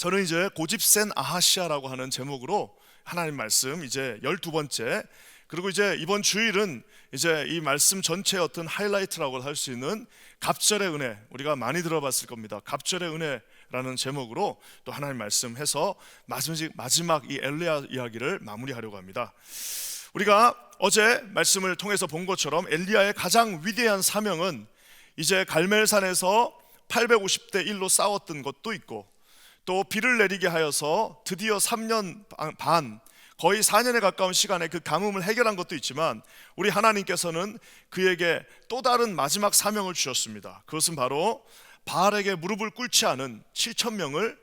저는 이제 고집센 아하시아라고 하는 제목으로 하나님 말씀 이제 12번째, 그리고 이제 이번 주일은 이제 이 말씀 전체의 어떤 하이라이트라고 할 수 있는 갑절의 은혜, 우리가 많이 들어봤을 겁니다. 갑절의 은혜라는 제목으로 또 하나님 말씀해서 마지막 이 엘리야 이야기를 마무리하려고 합니다. 우리가 어제 말씀을 통해서 본 것처럼 엘리야의 가장 위대한 사명은 이제 갈멜산에서 850대 1로 싸웠던 것도 있고, 또 비를 내리게 하여서 드디어 3년 반, 거의 4년에 가까운 시간에 그 가뭄을 해결한 것도 있지만, 우리 하나님께서는 그에게 또 다른 마지막 사명을 주셨습니다. 그것은 바로 바알에게 무릎을 꿇지 않은 7,000명을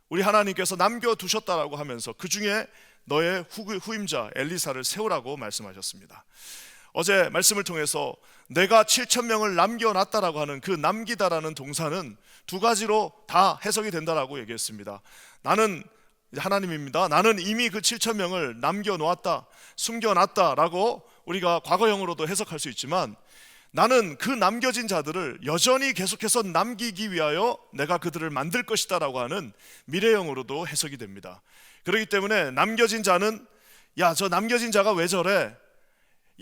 우리 하나님께서 남겨두셨다라고 하면서 그 중에 너의 후임자 엘리사를 세우라고 말씀하셨습니다. 어제 말씀을 통해서 내가 7,000명을 남겨놨다라고 하는 그 남기다라는 동사는 두 가지로 다 해석이 된다라고 얘기했습니다. 나는 하나님입니다. 나는 이미 그 7,000명을 남겨놓았다, 숨겨놨다라고 우리가 과거형으로도 해석할 수 있지만, 나는 그 남겨진 자들을 여전히 계속해서 남기기 위하여 내가 그들을 만들 것이다 라고 하는 미래형으로도 해석이 됩니다. 그렇기 때문에 남겨진 자는, 야, 저 남겨진 자가 왜 저래?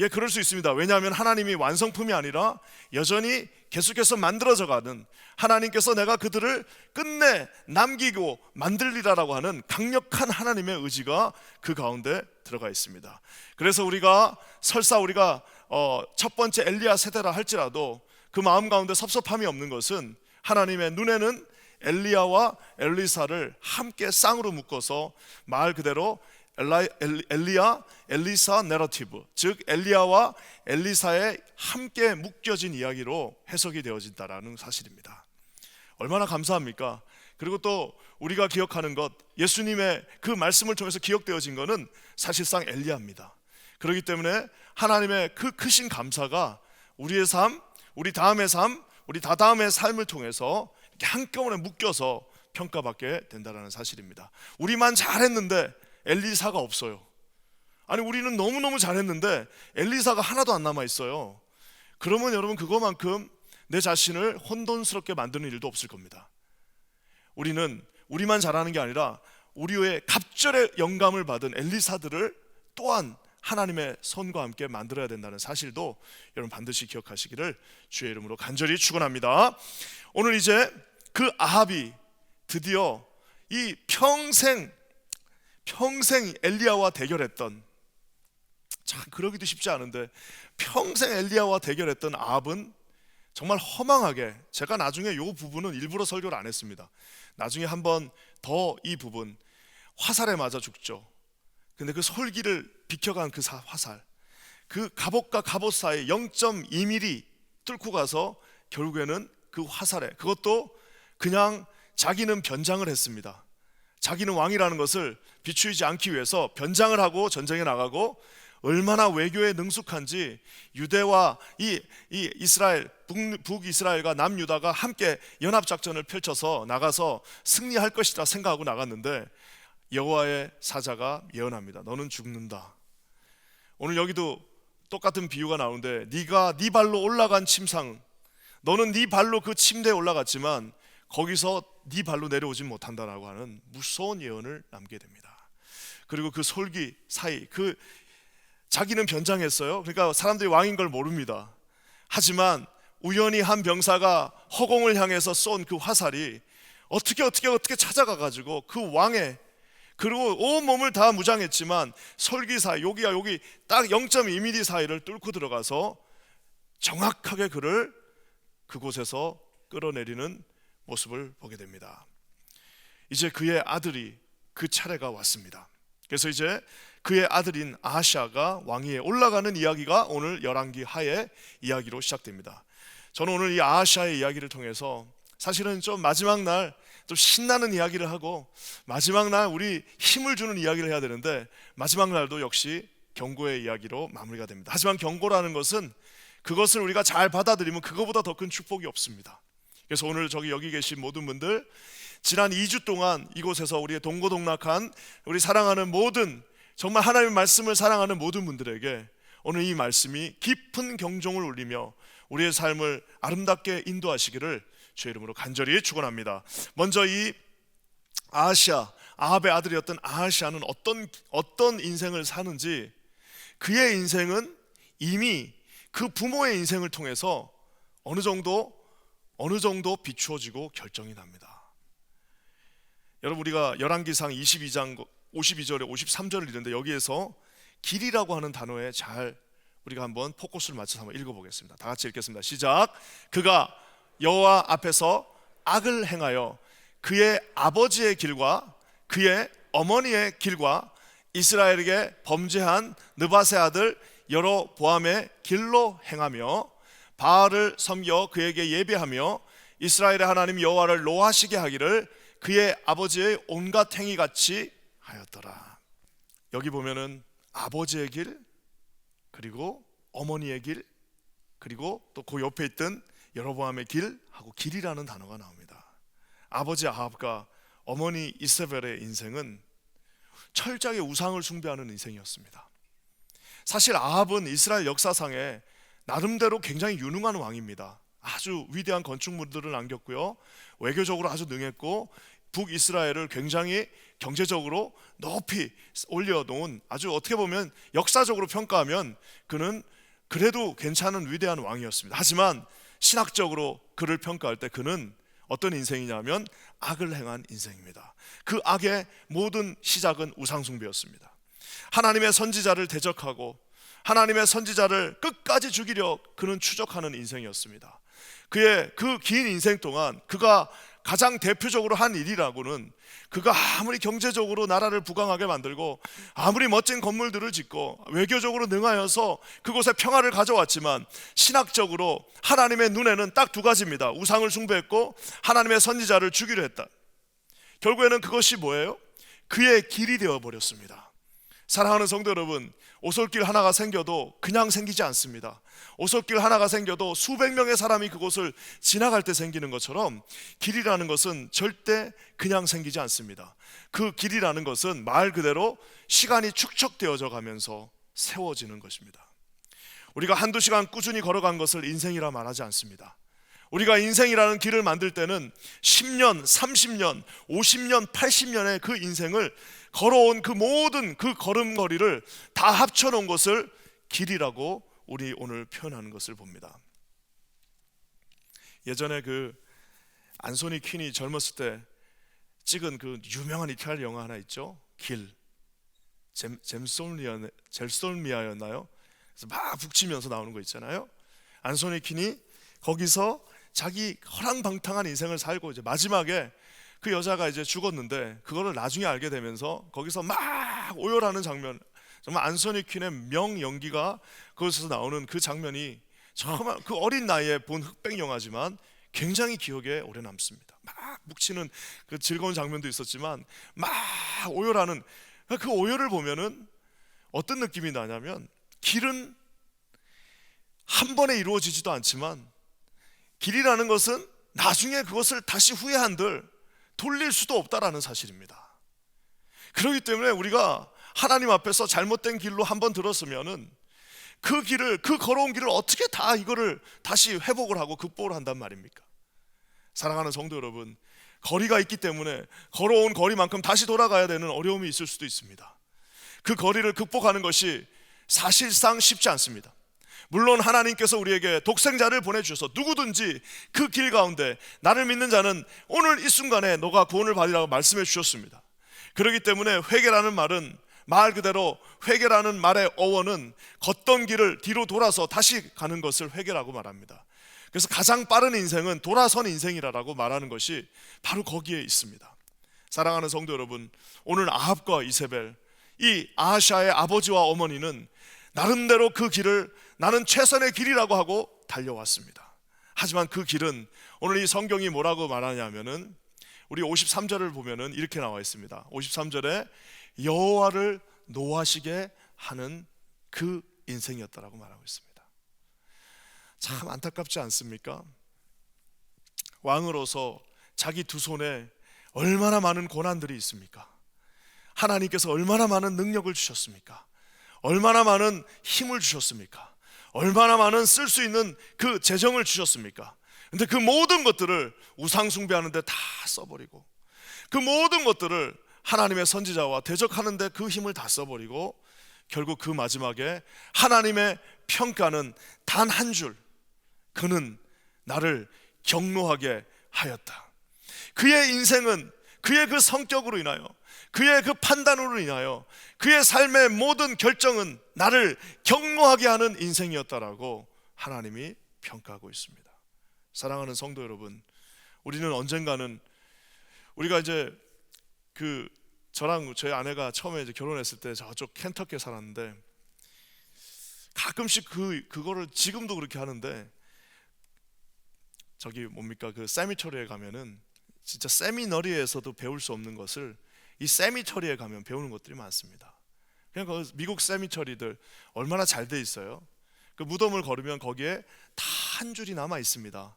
예, 그럴 수 있습니다. 왜냐하면 하나님이 완성품이 아니라 여전히 계속해서 만들어져가는, 하나님께서 내가 그들을 끝내 남기고 만들리라라고 하는 강력한 하나님의 의지가 그 가운데 들어가 있습니다. 그래서 우리가 설사 우리가 첫 번째 엘리야 세대라 할지라도 그 마음 가운데 섭섭함이 없는 것은, 하나님의 눈에는 엘리야와 엘리사를 함께 쌍으로 묶어서 말 그대로 엘리야, 엘리사 내러티브, 즉 엘리야와 엘리사의 함께 묶여진 이야기로 해석이 되어진다라는 사실입니다. 얼마나 감사합니까? 그리고 또 우리가 기억하는 것, 예수님의 그 말씀을 통해서 기억되어진 것은 사실상 엘리야입니다. 그렇기 때문에 하나님의 그 크신 감사가 우리의 삶, 우리 다음의 삶, 우리 다다음의 삶을 통해서 이렇게 한꺼번에 묶여서 평가받게 된다는 사실입니다. 우리만 잘했는데 엘리사가 없어요. 아니, 우리는 너무너무 잘했는데 엘리사가 하나도 안 남아있어요. 그러면 여러분, 그거만큼 내 자신을 혼돈스럽게 만드는 일도 없을 겁니다. 우리는 우리만 잘하는 게 아니라 우리의 갑절의 영감을 받은 엘리사들을 또한 하나님의 손과 함께 만들어야 된다는 사실도 여러분 반드시 기억하시기를 주의 이름으로 간절히 축원합니다. 오늘 이제 그 아합이 드디어 이 평생 엘리야와 대결했던, 참 그러기도 쉽지 않은데 평생 엘리야와 대결했던 아합은 정말 허망하게, 제가 나중에 이 부분은 일부러 설교를 안 했습니다. 나중에 한번 더 이 부분, 화살에 맞아 죽죠. 근데 그 솔기를 비켜간 그 화살, 그 갑옷과 갑옷 사이 0.2mm 뚫고 가서 결국에는 그 화살에, 그것도 그냥 자기는 변장을 했습니다. 자기는 왕이라는 것을 비추이지 않기 위해서 변장을 하고 전쟁에 나가고, 얼마나 외교에 능숙한지 유대와 이 이스라엘, 북이스라엘과 남유다가 함께 연합작전을 펼쳐서 나가서 승리할 것이다 생각하고 나갔는데, 여호와의 사자가 예언합니다. 너는 죽는다. 오늘 여기도 똑같은 비유가 나오는데, 네가 네 발로 올라간 침상, 너는 네 발로 그 침대에 올라갔지만 거기서 네 발로 내려오지 못한다라고 하는 무서운 예언을 남게 됩니다. 그리고 그 솔기 사이, 그 자기는 변장했어요. 그러니까 사람들이 왕인 걸 모릅니다. 하지만 우연히 한 병사가 허공을 향해서 쏜 그 화살이 어떻게 찾아가 가지고 그 왕의, 그리고 온 몸을 다 무장했지만 솔기 사이, 여기와 여기 딱 0.2mm 사이를 뚫고 들어가서 정확하게 그를 그곳에서 끌어내리는 모습을 보게 됩니다. 이제 그의 아들이, 그 차례가 왔습니다. 그래서 이제 그의 아들인 아하시아가 왕위에 올라가는 이야기가 오늘 열왕기 하의 이야기로 시작됩니다. 저는 오늘 이 아하시아의 이야기를 통해서 사실은 좀 마지막 날 좀 신나는 이야기를 하고, 마지막 날 우리 힘을 주는 이야기를 해야 되는데, 마지막 날도 역시 경고의 이야기로 마무리가 됩니다. 하지만 경고라는 것은, 그것을 우리가 잘 받아들이면 그거보다 더 큰 축복이 없습니다. 그래서 오늘 여기 계신 모든 분들, 지난 2주 동안 이곳에서 우리의 동고동락한, 우리 사랑하는 모든, 정말 하나님의 말씀을 사랑하는 모든 분들에게 오늘 이 말씀이 깊은 경종을 울리며 우리의 삶을 아름답게 인도하시기를 주의 이름으로 간절히 축원합니다. 먼저 이 아하시아, 아합의 아들이었던 아하시아는 어떤 인생을 사는지, 그의 인생은 이미 그 부모의 인생을 통해서 어느 정도 비추어지고 결정이 납니다. 여러분, 우리가 열왕기상 22장 52절에 53절을 읽는데, 여기에서 길이라고 하는 단어에 잘 우리가 한번 포커스를 맞춰서 한번 읽어보겠습니다. 다 같이 읽겠습니다. 시작. 그가 여호와 앞에서 악을 행하여 그의 아버지의 길과 그의 어머니의 길과 이스라엘에게 범죄한 느밧의 아들 여로보암의 길로 행하며 바알을 섬겨 그에게 예배하며 이스라엘의 하나님 여호와를 노하시게 하기를 그의 아버지의 온갖 행위같이 하였더라. 여기 보면은 아버지의 길, 그리고 어머니의 길, 그리고 또 그 옆에 있던 여로보암의 길하고 길이라는 단어가 나옵니다. 아버지 아합과 어머니 이세벨의 인생은 철저하게 우상을 숭배하는 인생이었습니다. 사실 아합은 이스라엘 역사상에 나름대로 굉장히 유능한 왕입니다. 아주 위대한 건축물들을 남겼고요, 외교적으로 아주 능했고, 북이스라엘을 굉장히 경제적으로 높이 올려놓은, 아주 어떻게 보면 역사적으로 평가하면 그는 그래도 괜찮은 위대한 왕이었습니다. 하지만 신학적으로 그를 평가할 때 그는 어떤 인생이냐면 악을 행한 인생입니다. 그 악의 모든 시작은 우상숭배였습니다. 하나님의 선지자를 대적하고 하나님의 선지자를 끝까지 죽이려 그는 추적하는 인생이었습니다. 그의 그 긴 인생 동안 그가 가장 대표적으로 한 일이라고는, 그가 아무리 경제적으로 나라를 부강하게 만들고 아무리 멋진 건물들을 짓고 외교적으로 능하여서 그곳에 평화를 가져왔지만, 신학적으로 하나님의 눈에는 딱 두 가지입니다. 우상을 숭배했고 하나님의 선지자를 죽이려 했다. 결국에는 그것이 뭐예요? 그의 길이 되어버렸습니다. 사랑하는 성도 여러분, 오솔길 하나가 생겨도 그냥 생기지 않습니다. 오솔길 하나가 생겨도 수백 명의 사람이 그곳을 지나갈 때 생기는 것처럼, 길이라는 것은 절대 그냥 생기지 않습니다. 그 길이라는 것은 말 그대로 시간이 축적되어져 가면서 세워지는 것입니다. 우리가 한두 시간 꾸준히 걸어간 것을 인생이라 말하지 않습니다. 우리가 인생이라는 길을 만들 때는 10년, 30년, 50년, 80년의 그 인생을 걸어온 그 모든 그 걸음걸이를 다 합쳐놓은 것을 길이라고 우리 오늘 표현하는 것을 봅니다. 예전에 그 안소니 퀸이 젊었을 때 찍은 그 유명한 이탈리아 영화 하나 있죠. 길. 젤솔미아였나요? 그래서 막 북치면서 나오는 거 있잖아요. 안소니 퀸이 거기서 자기 허랑방탕한 인생을 살고 이제 마지막에 그 여자가 이제 죽었는데, 그거를 나중에 알게 되면서 거기서 막 오열하는 장면, 정말 안소니 퀸의 명 연기가 그것에서 나오는 그 장면이 정말 그 어린 나이에 본 흑백 영화지만 굉장히 기억에 오래 남습니다. 막 묵치는 그 즐거운 장면도 있었지만 막 오열하는 그 오열을 보면은 어떤 느낌이 나냐면, 길은 한 번에 이루어지지도 않지만 길이라는 것은 나중에 그것을 다시 후회한들 돌릴 수도 없다라는 사실입니다. 그렇기 때문에 우리가 하나님 앞에서 잘못된 길로 한번 들었으면은 그 길을, 그 걸어온 길을 어떻게 다 이거를 다시 회복을 하고 극복을 한단 말입니까? 사랑하는 성도 여러분, 거리가 있기 때문에 걸어온 거리만큼 다시 돌아가야 되는 어려움이 있을 수도 있습니다. 그 거리를 극복하는 것이 사실상 쉽지 않습니다. 물론 하나님께서 우리에게 독생자를 보내주셔서 누구든지 그 길 가운데 나를 믿는 자는 오늘 이 순간에 너가 구원을 받으라고 말씀해 주셨습니다. 그렇기 때문에 회개라는 말은 말 그대로, 회개라는 말의 어원은 걷던 길을 뒤로 돌아서 다시 가는 것을 회개라고 말합니다. 그래서 가장 빠른 인생은 돌아선 인생이라고 말하는 것이 바로 거기에 있습니다. 사랑하는 성도 여러분, 오늘 아합과 이세벨, 이 아하시아의 아버지와 어머니는 나름대로 그 길을 나는 최선의 길이라고 하고 달려왔습니다. 하지만 그 길은 오늘 이 성경이 뭐라고 말하냐면은, 우리 53절을 보면은 이렇게 나와 있습니다. 53절에 여호와를 노하시게 하는 그 인생이었다라고 말하고 있습니다. 참 안타깝지 않습니까? 왕으로서 자기 두 손에 얼마나 많은 고난들이 있습니까? 하나님께서 얼마나 많은 능력을 주셨습니까? 얼마나 많은 힘을 주셨습니까? 얼마나 많은 쓸 수 있는 그 재정을 주셨습니까? 근데 그 모든 것들을 우상 숭배하는 데 다 써버리고, 그 모든 것들을 하나님의 선지자와 대적하는데 그 힘을 다 써버리고 결국 그 마지막에 하나님의 평가는 단 한 줄, 그는 나를 경노하게 하였다. 그의 인생은 그의 그 성격으로 인하여, 그의 그 판단으로 인하여 그의 삶의 모든 결정은 나를 경노하게 하는 인생이었다라고 하나님이 평가하고 있습니다. 사랑하는 성도 여러분, 우리는 언젠가는, 우리가 이제 저랑 저희 아내가 처음에 이제 결혼했을 때 저쪽 켄터키에 살았는데, 가끔씩 그거를 지금도 그렇게 하는데, 저기 뭡니까, 그 세미터리에 가면은 진짜 세미너리에서도 배울 수 없는 것을 이 세미터리에 가면 배우는 것들이 많습니다. 그냥 그 미국 세미터리들 얼마나 잘 돼 있어요. 그 무덤을 걸으면 거기에 다 한 줄이 남아 있습니다.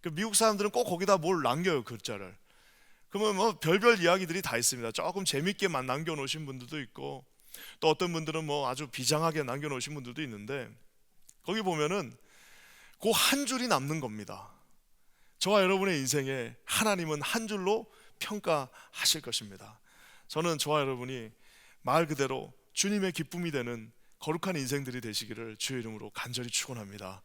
그 미국 사람들은 꼭 거기다 뭘 남겨요, 글자를. 그러면 뭐 별별 이야기들이 다 있습니다. 조금 재밌게만 남겨놓으신 분들도 있고, 또 어떤 분들은 뭐 아주 비장하게 남겨놓으신 분들도 있는데, 거기 보면은 그 한 줄이 남는 겁니다. 저와 여러분의 인생에 하나님은 한 줄로 평가하실 것입니다. 저는 저와 여러분이 말 그대로 주님의 기쁨이 되는 거룩한 인생들이 되시기를 주의 이름으로 간절히 축원합니다.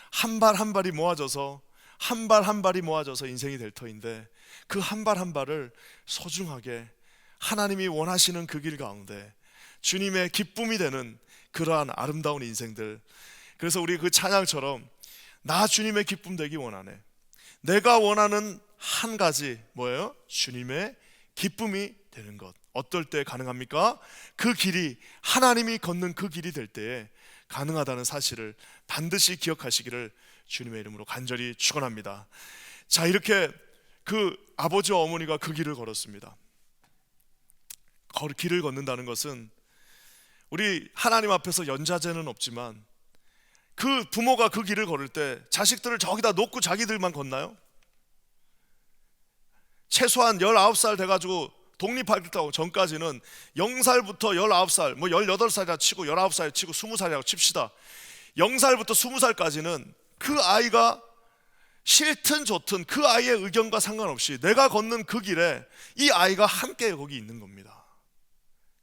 한 발 한 발이 모아져서, 한 발 한 발이 모아져서 인생이 될 터인데, 그 한 발 한 발을 소중하게 하나님이 원하시는 그 길 가운데 주님의 기쁨이 되는 그러한 아름다운 인생들. 그래서 우리 그 찬양처럼 나 주님의 기쁨 되기 원하네. 내가 원하는 한 가지 뭐예요? 주님의 기쁨이 되는 것. 어떨 때 가능합니까? 그 길이 하나님이 걷는 그 길이 될 때에 가능하다는 사실을 반드시 기억하시기를 주님의 이름으로 간절히 축원합니다. 자, 이렇게 그 아버지와 어머니가 그 길을 걸었습니다. 길을 걷는다는 것은 우리 하나님 앞에서 연좌제는 없지만, 그 부모가 그 길을 걸을 때 자식들을 저기다 놓고 자기들만 걷나요? 최소한 19살 돼가지고 독립하기 전까지는 0살부터 19살, 뭐 18살이라 치고 19살 치고 20살이라고 칩시다. 0살부터 20살까지는 그 아이가 싫든 좋든 그 아이의 의견과 상관없이 내가 걷는 그 길에 이 아이가 함께 거기 있는 겁니다.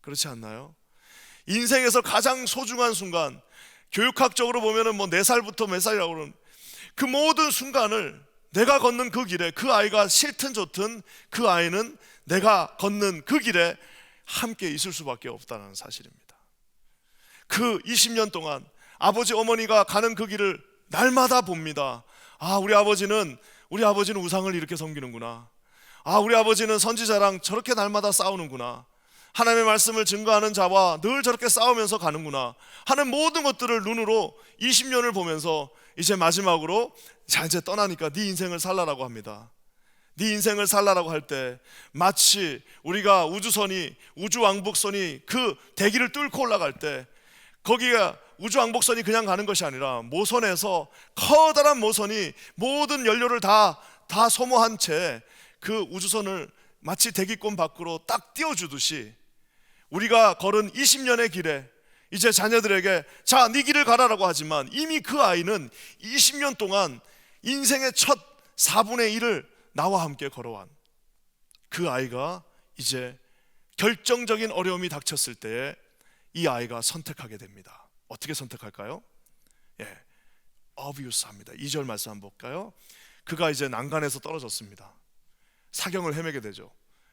그렇지 않나요? 인생에서 가장 소중한 순간, 교육학적으로 보면은 뭐 4살부터 몇 살이라고 그러는 그 모든 순간을 내가 걷는 그 길에, 그 아이가 싫든 좋든 그 아이는 내가 걷는 그 길에 함께 있을 수밖에 없다는 사실입니다. 그 20년 동안 아버지 어머니가 가는 그 길을 날마다 봅니다. 아, 우리 아버지는 우상을 이렇게 섬기는구나. 아, 우리 아버지는 선지자랑 저렇게 날마다 싸우는구나. 하나님의 말씀을 증거하는 자와 늘 저렇게 싸우면서 가는구나 하는 모든 것들을 눈으로 20년을 보면서 이제 마지막으로, 자, 이제 떠나니까 네 인생을 살라라고 합니다. 네 인생을 살라라고 할 때 마치 우리가 우주왕복선이 그 대기를 뚫고 올라갈 때, 거기가 우주왕복선이 그냥 가는 것이 아니라 모선에서 커다란 모선이 모든 연료를 다 소모한 채 그 우주선을 마치 대기권 밖으로 딱 띄워주듯이, 우리가 걸은 20년의 길에 이제 자녀들에게 자, 네 길을 가라라고 하지만, 이미 그 아이는 20년 동안 인생의 첫 4분의 1을 나와 함께 걸어온 그 아이가 이제 결정적인 어려움이 닥쳤을 때에 이 아이가 선택하게 됩니다. 어떻게 선택할까요? obvious합니다. 2절 말씀 한번 볼까요? 그가 이제 난간에서 떨어졌습니다. 사경을 헤매게 되죠.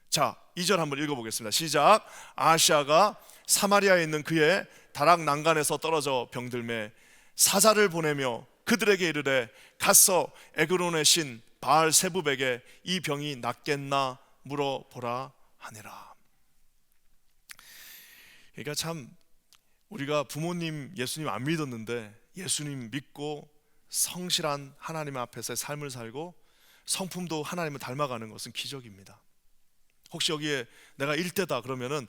자, 2절 한번 읽어보겠습니다. 시작. 아하시아가 사마리아에 있는 그의 다락 난간에서 떨어져 병들매 사자를 보내며 그들에게 이르되 가서 에그론의 신 바알세붑에게 이 병이 낫겠나 물어보라 하니라. 그러니까 참, 우리가 부모님 예수님 안 믿었는데 예수님 믿고 성실한 하나님 앞에서의 삶을 살고 성품도 하나님을 닮아가는 것은 기적입니다. 혹시 여기에 내가 일대다 그러면은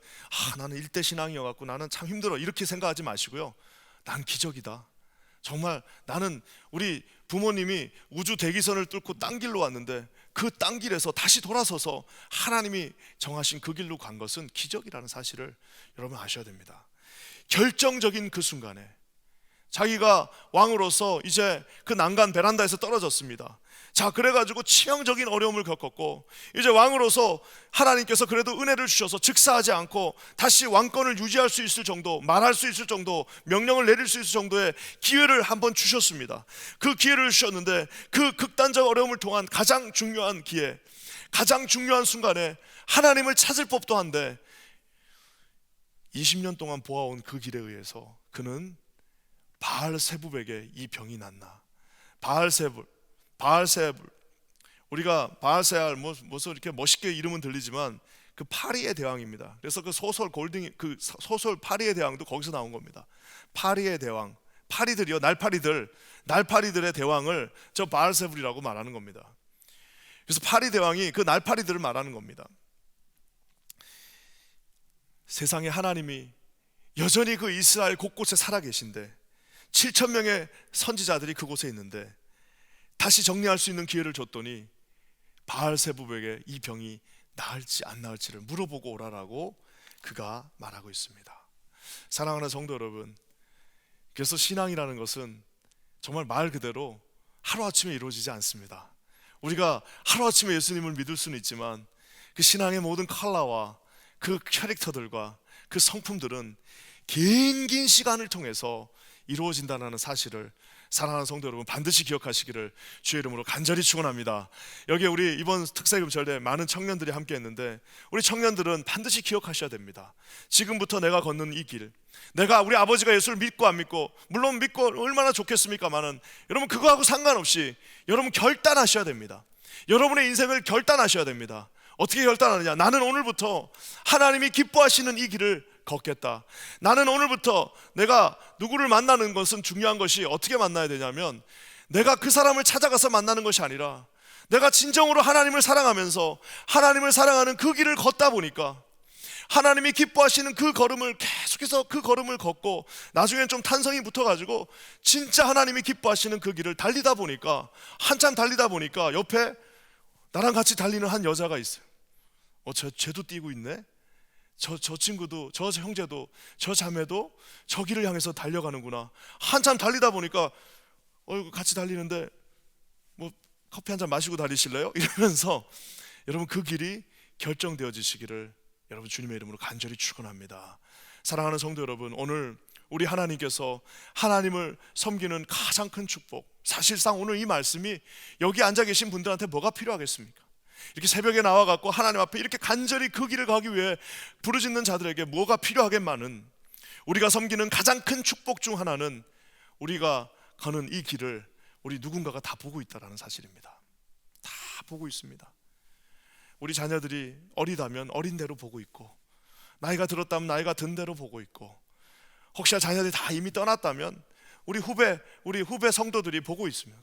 나는 일대 신앙이어갖고 나는 참 힘들어 이렇게 생각하지 마시고요, 난 기적이다. 정말 나는 우리 부모님이 우주 대기선을 뚫고 딴 길로 왔는데 그 딴 길에서 다시 돌아서서 하나님이 정하신 그 길로 간 것은 기적이라는 사실을 여러분 아셔야 됩니다. 결정적인 그 순간에 자기가 왕으로서 이제 그 난간 베란다에서 떨어졌습니다. 자, 그래가지고 치명적인 어려움을 겪었고, 이제 왕으로서 하나님께서 그래도 은혜를 주셔서 즉사하지 않고 다시 왕권을 유지할 수 있을 정도, 말할 수 있을 정도, 명령을 내릴 수 있을 정도의 기회를 한번 주셨습니다. 그 기회를 주셨는데, 그 극단적 어려움을 통한 가장 중요한 기회, 가장 중요한 순간에 하나님을 찾을 법도 한데 20년 동안 보아온 그 길에 의해서 그는 바알세불에게 이 병이 났나. 바알세불, 우리가 바알세알 무슨 이렇게 멋있게 이름은 들리지만 그 파리의 대왕입니다. 그래서 그 소설 그 소설 파리의 대왕도 거기서 나온 겁니다. 파리의 대왕, 파리들이요, 날파리들의 대왕을 저 바알세불이라고 말하는 겁니다. 그래서 파리 대왕이 그 날파리들을 말하는 겁니다. 세상에 하나님이 여전히 그 이스라엘 곳곳에 살아계신데 7,000명의 선지자들이 그곳에 있는데 다시 정리할 수 있는 기회를 줬더니 바알세불에게 이 병이 나을지 안 나을지를 물어보고 오라라고 그가 말하고 있습니다. 사랑하는 성도 여러분, 그래서 신앙이라는 것은 정말 말 그대로 하루아침에 이루어지지 않습니다. 우리가 하루아침에 예수님을 믿을 수는 있지만 그 신앙의 모든 컬러와 그 캐릭터들과 그 성품들은 긴 시간을 통해서 이루어진다는 사실을 사랑하는 성도 여러분 반드시 기억하시기를 주의 이름으로 간절히 축원합니다. 여기에 우리 이번 특세금절에 많은 청년들이 함께 했는데 우리 청년들은 반드시 기억하셔야 됩니다. 지금부터 내가 걷는 이 길, 내가 우리 아버지가 예수를 믿고 안 믿고, 물론 믿고 얼마나 좋겠습니까만은 여러분 그거하고 상관없이 여러분 결단하셔야 됩니다. 여러분의 인생을 결단하셔야 됩니다. 어떻게 결단하느냐? 나는 오늘부터 하나님이 기뻐하시는 이 길을 걷겠다. 나는 오늘부터 내가 누구를 만나는 것은 중요한 것이 어떻게 만나야 되냐면 내가 그 사람을 찾아가서 만나는 것이 아니라 내가 진정으로 하나님을 사랑하면서 하나님을 사랑하는 그 길을 걷다 보니까 하나님이 기뻐하시는 그 걸음을 계속해서 그 걸음을 걷고 나중엔 좀 탄성이 붙어가지고 진짜 하나님이 기뻐하시는 그 길을 달리다 보니까 한참 달리다 보니까 옆에 나랑 같이 달리는 한 여자가 있어요. 쟤도 뛰고 있네? 저 친구도, 저 형제도, 저 자매도 저 길을 향해서 달려가는구나. 한참 달리다 보니까 같이 달리는데 뭐 커피 한 잔 마시고 달리실래요? 이러면서 여러분 그 길이 결정되어지시기를 여러분 주님의 이름으로 간절히 축원합니다. 사랑하는 성도 여러분, 오늘 우리 하나님께서 하나님을 섬기는 가장 큰 축복, 사실상 오늘 이 말씀이 여기 앉아 계신 분들한테 뭐가 필요하겠습니까? 이렇게 새벽에 나와갖고 하나님 앞에 이렇게 간절히 그 길을 가기 위해 부르짖는 자들에게 뭐가 필요하겠만은 우리가 섬기는 가장 큰 축복 중 하나는 우리가 가는 이 길을 우리 누군가가 다 보고 있다는 사실입니다. 다 보고 있습니다. 우리 자녀들이 어리다면 어린 대로 보고 있고, 나이가 들었다면 나이가 든 대로 보고 있고, 혹시나 자녀들이 다 이미 떠났다면 우리 후배 성도들이 보고 있으면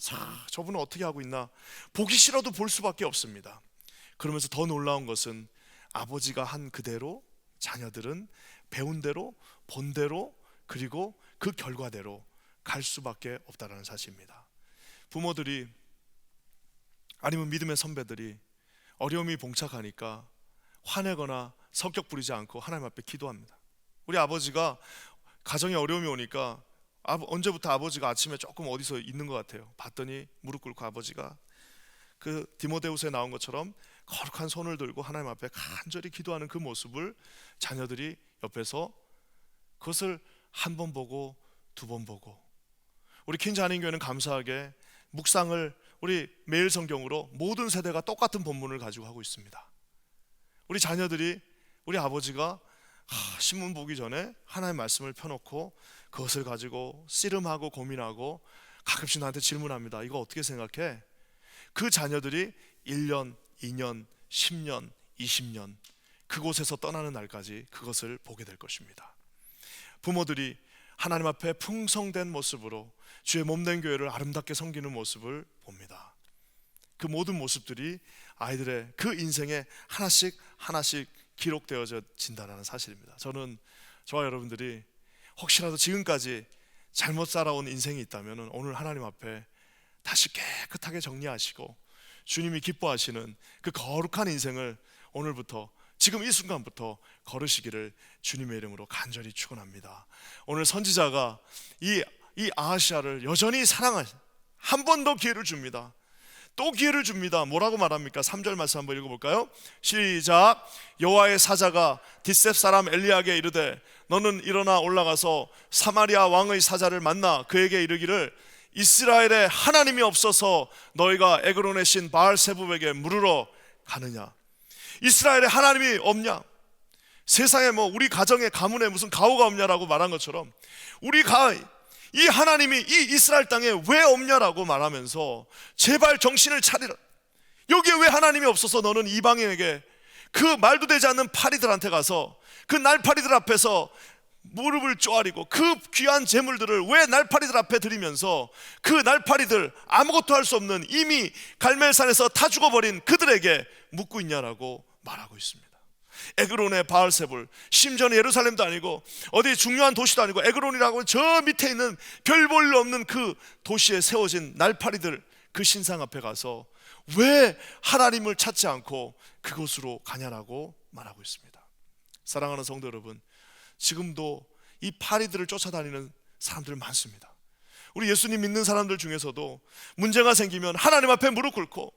저분은 어떻게 하고 있나 보기 싫어도 볼 수밖에 없습니다. 그러면서 더 놀라운 것은 아버지가 한 그대로 자녀들은 배운 대로 본 대로 그리고 그 결과대로 갈 수밖에 없다는 사실입니다. 부모들이 아니면 믿음의 선배들이 어려움이 봉착하니까 화내거나 성격 부리지 않고 하나님 앞에 기도합니다. 우리 아버지가 가정에 어려움이 오니까 언제부터 아버지가 아침에 조금 어디서 있는 것 같아요. 봤더니 무릎 꿇고 아버지가 그 디모데후서에 나온 것처럼 거룩한 손을 들고 하나님 앞에 간절히 기도하는 그 모습을 자녀들이 옆에서 그것을 한 번 보고 두 번 보고, 우리 퀸즈 한인교회는 감사하게 묵상을 우리 매일 성경으로 모든 세대가 똑같은 본문을 가지고 하고 있습니다. 우리 자녀들이 우리 아버지가 신문 보기 전에 하나님의 말씀을 펴놓고 그것을 가지고 씨름하고 고민하고 가끔씩 나한테 질문합니다. 이거 어떻게 생각해? 그 자녀들이 1년, 2년, 10년, 20년 그곳에서 떠나는 날까지 그것을 보게 될 것입니다. 부모들이 하나님 앞에 풍성된 모습으로 주의 몸된 교회를 아름답게 섬기는 모습을 봅니다. 그 모든 모습들이 아이들의 그 인생에 하나씩 기록되어진다는 사실입니다. 저는 저와 여러분들이 혹시라도 지금까지 잘못 살아온 인생이 있다면 오늘 하나님 앞에 다시 깨끗하게 정리하시고 주님이 기뻐하시는 그 거룩한 인생을 오늘부터, 지금 이 순간부터 걸으시기를 주님의 이름으로 간절히 축원합니다. 오늘 선지자가 이 이 아하시아를 여전히 한 번 더 기회를 줍니다. 또 기회를 줍니다. 뭐라고 말합니까? 3절 말씀 한번 읽어볼까요? 시작. 여호와의 사자가 뒷셉 사람 엘리야에게 이르되 너는 일어나 올라가서 사마리아 왕의 사자를 만나 그에게 이르기를 이스라엘에 하나님이 없어서 너희가 에그론의 신 바알세붑에게 물으러 가느냐. 이스라엘에 하나님이 없냐? 세상에 뭐 우리 가정에 가문에 무슨 가오가 없냐라고 말한 것처럼 이 하나님이 이 이스라엘 땅에 왜 없냐라고 말하면서 제발 정신을 차리라. 여기에 왜 하나님이 없어서 너는 이방인에게 그 말도 되지 않는 파리들한테 가서 그 날파리들 앞에서 무릎을 쪼아리고 그 귀한 재물들을 왜 날파리들 앞에 드리면서 그 날파리들 아무것도 할 수 없는 이미 갈멜산에서 다 죽어버린 그들에게 묻고 있냐라고 말하고 있습니다. 에그론의 바알세불, 심지어는 예루살렘도 아니고 어디 중요한 도시도 아니고 에그론이라고 저 밑에 있는 별 볼 일 없는 그 도시에 세워진 날파리들 그 신상 앞에 가서 왜 하나님을 찾지 않고 그곳으로 가냐라고 말하고 있습니다. 사랑하는 성도 여러분, 지금도 이 파리들을 쫓아다니는 사람들 많습니다. 우리 예수님 믿는 사람들 중에서도 문제가 생기면 하나님 앞에 무릎 꿇고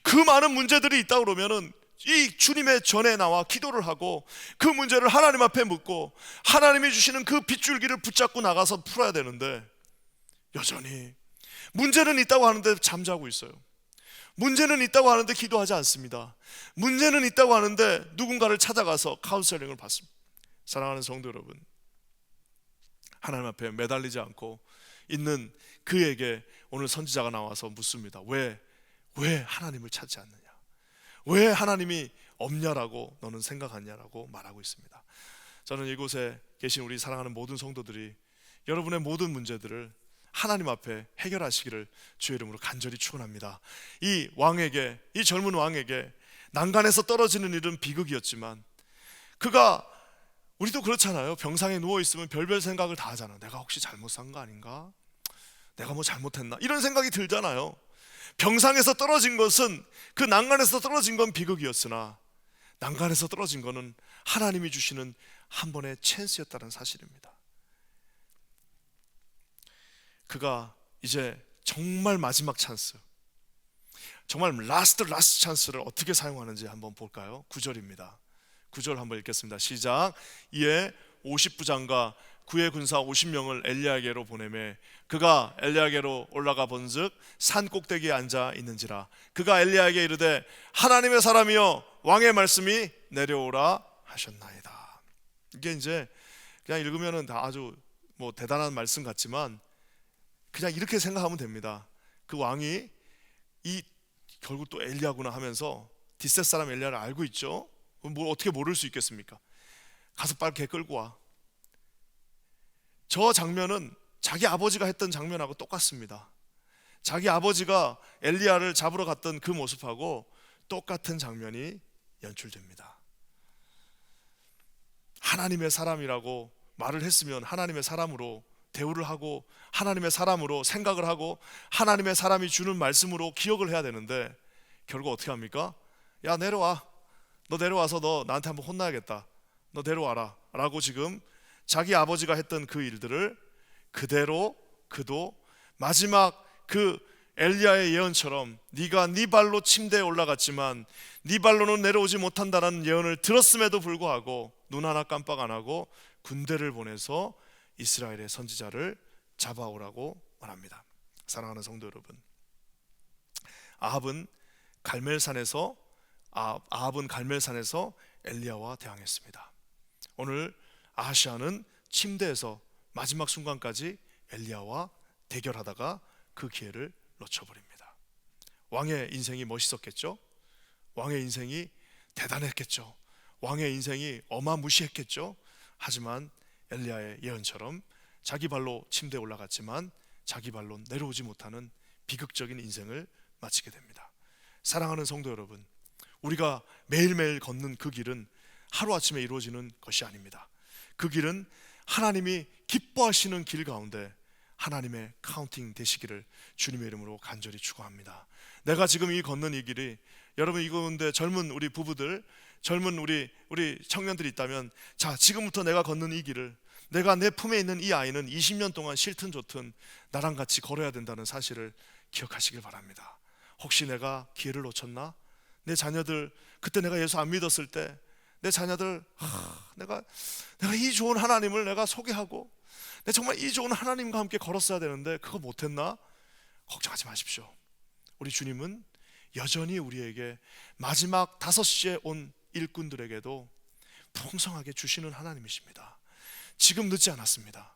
그 많은 문제들이 있다 그러면은 이 주님의 전에 나와 기도를 하고 그 문제를 하나님 앞에 묻고 하나님이 주시는 그 빗줄기를 붙잡고 나가서 풀어야 되는데 여전히 문제는 있다고 하는데 잠자고 있어요. 문제는 있다고 하는데 기도하지 않습니다. 문제는 있다고 하는데 누군가를 찾아가서 카운셀링을 받습니다. 사랑하는 성도 여러분, 하나님 앞에 매달리지 않고 있는 그에게 오늘 선지자가 나와서 묻습니다. 왜 하나님을 찾지 않느냐? 왜 하나님이 없냐라고 너는 생각하냐라고 말하고 있습니다. 저는 이곳에 계신 우리 사랑하는 모든 성도들이 여러분의 모든 문제들을 하나님 앞에 해결하시기를 주의 이름으로 간절히 축원합니다. 이 젊은 왕에게 난간에서 떨어지는 일은 비극이었지만 우리도 그렇잖아요. 병상에 누워있으면 별별 생각을 다 하잖아요. 내가 혹시 잘못 산 거 아닌가? 내가 뭐 잘못했나? 이런 생각이 들잖아요. 병상에서 떨어진 것은 그 난간에서 떨어진 건 비극이었으나 난간에서 떨어진 것은 하나님이 주시는 한 번의 찬스였다는 사실입니다. 그가 이제 정말 마지막 찬스, 정말 라스트 찬스를 어떻게 사용하는지 한번 볼까요? 9절입니다. 9절 한번 읽겠습니다. 시작. 이에 50부장과 그의 군사 50명을 엘리야에게로 보내매 그가 엘리야에게로 올라가 본즉 산 꼭대기에 앉아 있는지라. 그가 엘리야에게 이르되 하나님의 사람이여 왕의 말씀이 내려오라 하셨나이다. 이게 이제 그냥 읽으면은 다 아주 뭐 대단한 말씀 같지만 그냥 이렇게 생각하면 됩니다. 그 왕이 결국 또 엘리야구나 하면서 뒷셋 사람 엘리야를 알고 있죠. 뭘 어떻게 모를 수 있겠습니까? 가서 빨리 개 끌고 와. 저 장면은 자기 아버지가 했던 장면하고 똑같습니다. 자기 아버지가 엘리야를 잡으러 갔던 그 모습하고 똑같은 장면이 연출됩니다. 하나님의 사람이라고 말을 했으면 하나님의 사람으로 대우를 하고 하나님의 사람으로 생각을 하고 하나님의 사람이 주는 말씀으로 기억을 해야 되는데 결국 어떻게 합니까? 야, 내려와. 너 내려와서 너 나한테 한번 혼나야겠다. 너 내려와라 라고 지금 자기 아버지가 했던 그 일들을 그대로 그도 마지막 그 엘리야의 예언처럼 네가 네 발로 침대에 올라갔지만 네 발로는 내려오지 못한다는 예언을 들었음에도 불구하고 눈 하나 깜빡 안 하고 군대를 보내서 이스라엘의 선지자를 잡아오라고 말합니다. 사랑하는 성도 여러분, 아합은 갈멜산에서 엘리야와 대항했습니다. 오늘 아하시아는 침대에서 마지막 순간까지 엘리야와 대결하다가 그 기회를 놓쳐버립니다. 왕의 인생이 멋있었겠죠? 왕의 인생이 대단했겠죠? 왕의 인생이 어마무시했겠죠? 하지만 엘리야의 예언처럼 자기 발로 침대에 올라갔지만 자기 발로 내려오지 못하는 비극적인 인생을 마치게 됩니다. 사랑하는 성도 여러분, 우리가 매일매일 걷는 그 길은 하루아침에 이루어지는 것이 아닙니다. 그 길은 하나님이 기뻐하시는 길 가운데 하나님의 카운팅 되시기를 주님의 이름으로 간절히 축원합니다. 내가 지금 걷는 이 길이 여러분 이 가운데 젊은 우리 부부들, 젊은 우리 청년들이 있다면 자, 지금부터 내가 걷는 이 길을 내가 내 품에 있는 이 아이는 20년 동안 싫든 좋든 나랑 같이 걸어야 된다는 사실을 기억하시길 바랍니다. 혹시 내가 기회를 놓쳤나? 내 자녀들, 그때 내가 예수 안 믿었을 때 내 자녀들, 내가 이 좋은 하나님을 내가 소개하고 내가 정말 이 좋은 하나님과 함께 걸었어야 되는데 그거 못했나? 걱정하지 마십시오. 우리 주님은 여전히 우리에게 마지막 5시에 온 일꾼들에게도 풍성하게 주시는 하나님이십니다. 지금 늦지 않았습니다.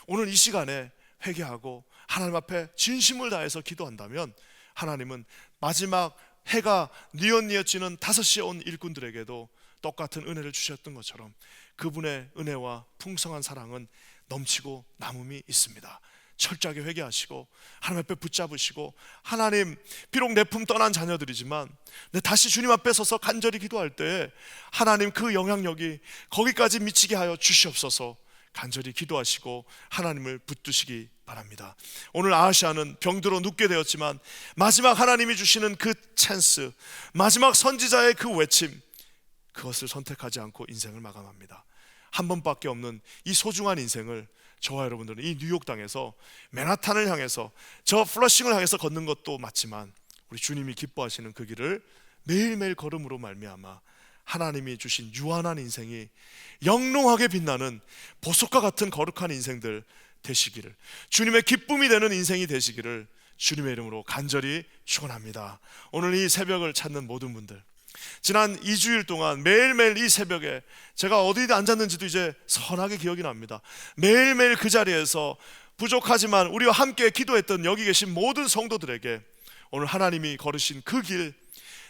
오늘 이 시간에 회개하고 하나님 앞에 진심을 다해서 기도한다면 하나님은 마지막 해가 뉘엿뉘엿지는 5시에 온 일꾼들에게도 똑같은 은혜를 주셨던 것처럼 그분의 은혜와 풍성한 사랑은 넘치고 남음이 있습니다. 철저하게 회개하시고 하나님 앞에 붙잡으시고, 하나님, 비록 내 품 떠난 자녀들이지만 내 다시 주님 앞에 서서 간절히 기도할 때 하나님 그 영향력이 거기까지 미치게 하여 주시옵소서. 간절히 기도하시고 하나님을 붙드시기 바랍니다. 오늘 아하시아는 병들어 눕게 되었지만 마지막 하나님이 주시는 그 찬스, 마지막 선지자의 그 외침, 그것을 선택하지 않고 인생을 마감합니다. 한 번밖에 없는 이 소중한 인생을 저와 여러분들은 이 뉴욕 땅에서 맨하탄을 향해서 저 플러싱을 향해서 걷는 것도 맞지만 우리 주님이 기뻐하시는 그 길을 매일매일 걸음으로 말미암아 하나님이 주신 유한한 인생이 영롱하게 빛나는 보석과 같은 거룩한 인생들 되시기를, 주님의 기쁨이 되는 인생이 되시기를 주님의 이름으로 간절히 축원합니다. 오늘 이 새벽을 찾는 모든 분들, 지난 2주일 동안 매일매일 이 새벽에 제가 어디에 앉았는지도 이제 선하게 기억이 납니다. 매일매일 그 자리에서 부족하지만 우리와 함께 기도했던 여기 계신 모든 성도들에게 오늘 하나님이 걸으신 그 길,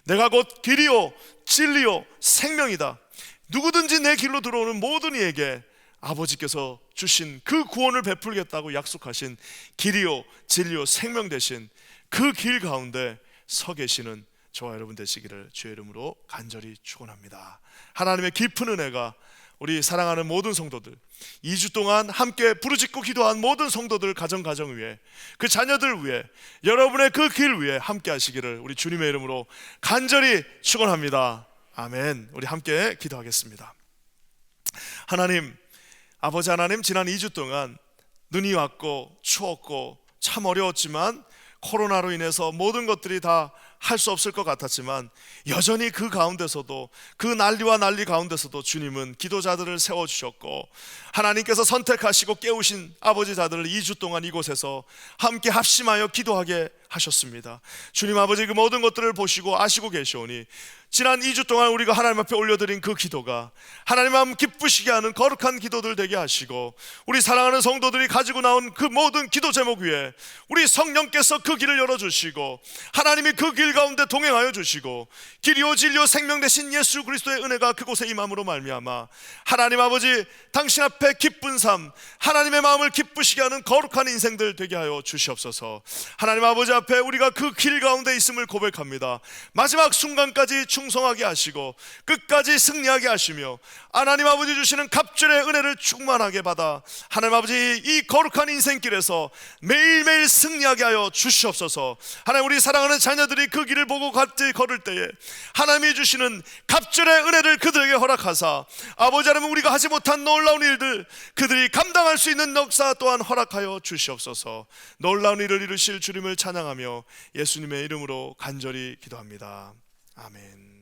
내가 곧 길이요 진리요 생명이다, 누구든지 내 길로 들어오는 모든 이에게 아버지께서 주신 그 구원을 베풀겠다고 약속하신 길이요 진리요 생명 되신 그 길 가운데 서 계시는 저와 여러분 되시기를 주의 이름으로 간절히 축원합니다. 하나님의 깊은 은혜가 우리 사랑하는 모든 성도들, 2주 동안 함께 부르짖고 기도한 모든 성도들 가정 위에, 그 자녀들 위에, 여러분의 그 길 위에 함께 하시기를 우리 주님의 이름으로 간절히 축원합니다. 아멘. 우리 함께 기도하겠습니다. 하나님, 아버지 하나님, 지난 2주 동안 눈이 왔고 추웠고 참 어려웠지만 코로나로 인해서 모든 것들이 다 할 수 없을 것 같았지만 여전히 그 가운데서도, 그 난리와 난리 가운데서도 주님은 기도자들을 세워주셨고 하나님께서 선택하시고 깨우신 아버지 자들을 2주 동안 이곳에서 함께 합심하여 기도하게 하셨습니다. 주님 아버지, 그 모든 것들을 보시고 아시고 계시오니 지난 2주 동안 우리가 하나님 앞에 올려드린 그 기도가 하나님 마음 기쁘시게 하는 거룩한 기도들 되게 하시고, 우리 사랑하는 성도들이 가지고 나온 그 모든 기도 제목 위에 우리 성령께서 그 길을 열어주시고 하나님이 그 길 가운데 동행하여 주시고 길이요 진리요 생명 되신 예수 그리스도의 은혜가 그곳에 임함으로 말미암아 하나님 아버지, 당신 앞에 기쁜 삶, 하나님의 마음을 기쁘시게 하는 거룩한 인생들 되게 하여 주시옵소서. 하나님 아버지 앞에 우리가 그 길 가운데 있음을 고백합니다. 마지막 순간까지 충성하게 하시고 끝까지 승리하게 하시며 하나님 아버지 주시는 갑절의 은혜를 충만하게 받아 하나님 아버지 이 거룩한 인생길에서 매일매일 승리하게 하여 주시옵소서. 하나님, 우리 사랑하는 자녀들이 그 길을 보고 걸을 때에 하나님이 주시는 갑절의 은혜를 그들에게 허락하사 아버지 하나님, 우리가 하지 못한 놀라운 일들 그들이 감당할 수 있는 역사 또한 허락하여 주시옵소서. 놀라운 일을 이루실 주님을 찬양하며 예수님의 이름으로 간절히 기도합니다. 아멘.